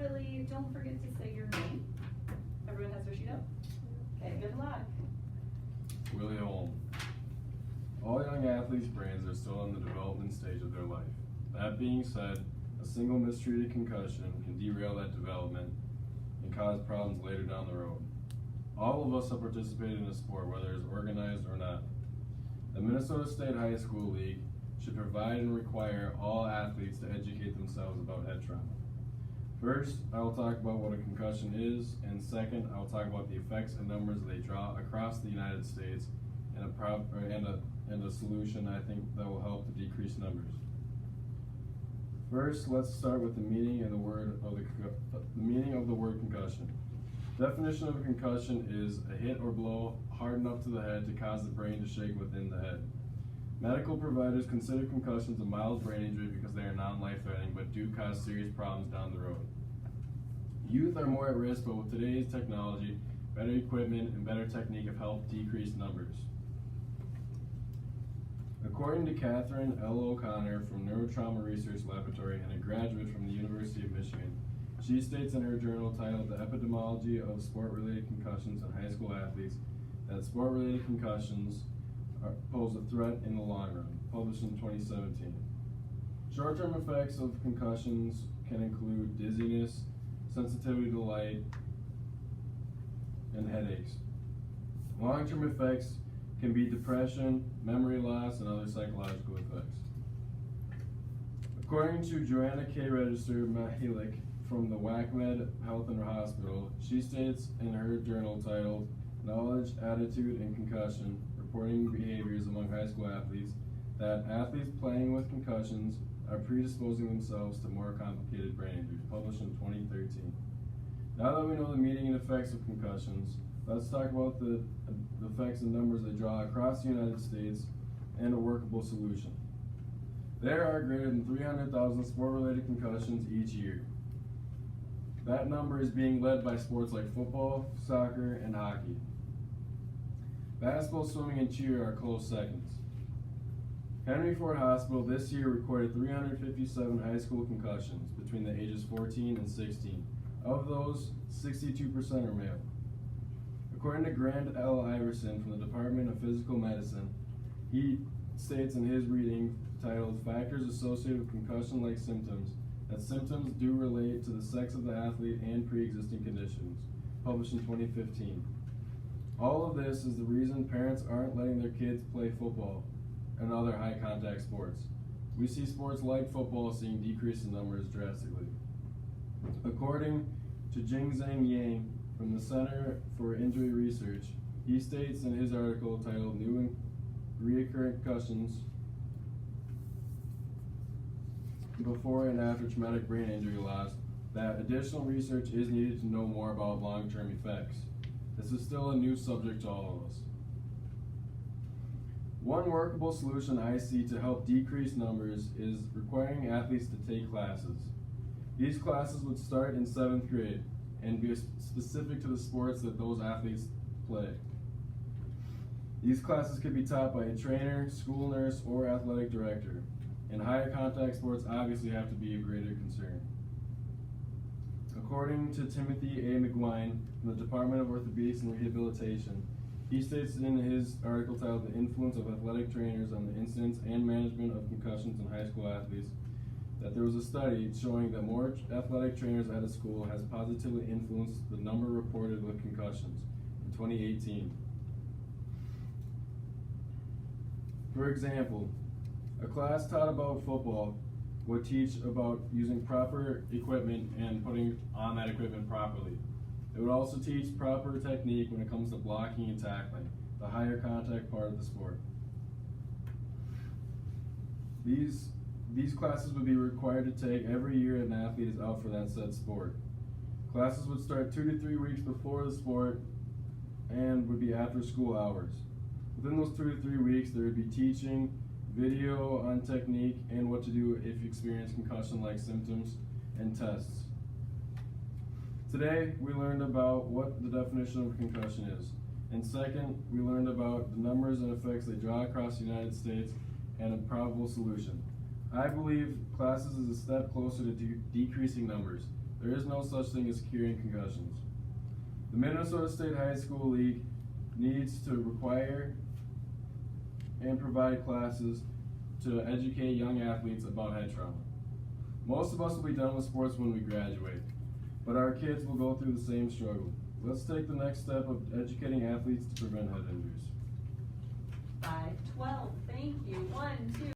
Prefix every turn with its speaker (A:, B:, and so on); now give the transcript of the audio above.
A: Willie, don't forget to say your name. Everyone has their sheet up? Okay, good luck.
B: Willie Holm. All young athletes' brains are still in the development stage of their life. That being said, a single mistreated concussion can derail that development and cause problems later down the road. All of us have participated in a sport, whether it's organized or not. The Minnesota State High School League should provide and require all athletes to educate themselves about head trauma. First, I will talk about what a concussion is, and second, I will talk about the effects and numbers they draw across the United States and a solution I think that will help to decrease numbers. First, let's start with the meaning of the word concussion. Definition of a concussion is a hit or blow hard enough to the head to cause the brain to shake within the head. Medical providers consider concussions a mild brain injury because they are non-life-threatening but do cause serious problems down the road. Youth are more at risk, but with today's technology, better equipment and better technique have helped decrease numbers. According to Catherine L. O'Connor from Neurotrauma Research Laboratory and a graduate from the University of Michigan, she states in her journal titled The Epidemiology of Sport-Related Concussions in High School Athletes that sport-related concussions pose a threat in the long run, published in 2017. Short-term effects of concussions can include dizziness, sensitivity to light, and headaches. Long-term effects can be depression, memory loss, and other psychological effects. According to Joanna K. Register Mahalik from the WACMed Health and Hospital, she states in her journal titled Knowledge, Attitude, and Concussion, Reporting Behaviors Among High School Athletes, that athletes playing with concussions are predisposing themselves to more complicated brain injuries, published in 2013. Now that we know the meaning and effects of concussions, let's talk about the effects and numbers they draw across the United States and a workable solution. There are greater than 300,000 sport-related concussions each year. That number is being led by sports like football, soccer, and hockey. Basketball, swimming, and cheer are close seconds. Henry Ford Hospital this year recorded 357 high school concussions between the ages 14 and 16. Of those, 62% are male. According to Grant L. Iverson from the Department of Physical Medicine, he states in his reading titled Factors Associated with Concussion-Like Symptoms that symptoms do relate to the sex of the athlete and pre-existing conditions, published in 2015. All of this is the reason parents aren't letting their kids play football and other high-contact sports. We see sports like football seeing decrease in numbers drastically. According to Jingzheng Yang from the Center for Injury Research, he states in his article titled New and Reoccurring Concussions Before and After Traumatic Brain Injury Loss that additional research is needed to know more about long-term effects. This is still a new subject to all of us. One workable solution I see to help decrease numbers is requiring athletes to take classes. These classes would start in 7th grade and be specific to the sports that those athletes play. These classes could be taught by a trainer, school nurse, or athletic director. And higher contact sports obviously have to be a greater concern. According to Timothy A. McGuine from the Department of Orthopedics and Rehabilitation, he states in his article titled The Influence of Athletic Trainers on the Incidence and Management of Concussions in High School Athletes that there was a study showing that more athletic trainers at a school has positively influenced the number reported with concussions in 2018. For example, a class taught about football would teach about using proper equipment and putting on that equipment properly. It would also teach proper technique when it comes to blocking and tackling, the higher contact part of the sport. These classes would be required to take every year an athlete is out for that said sport. Classes would start 2 to 3 weeks before the sport and would be after school hours. Within those 2 to 3 weeks, there would be teaching, video on technique, and what to do if you experience concussion-like symptoms, and tests. Today, we learned about what the definition of a concussion is. And second, we learned about the numbers and effects they draw across the United States and a probable solution. I believe classes is a step closer to decreasing numbers. There is no such thing as curing concussions. The Minnesota State High School League needs to require and provide classes to educate young athletes about head trauma. Most of us will be done with sports when we graduate, but our kids will go through the same struggle. Let's take the next step of educating athletes to prevent head injuries.
A: 512, thank you. 1, 2.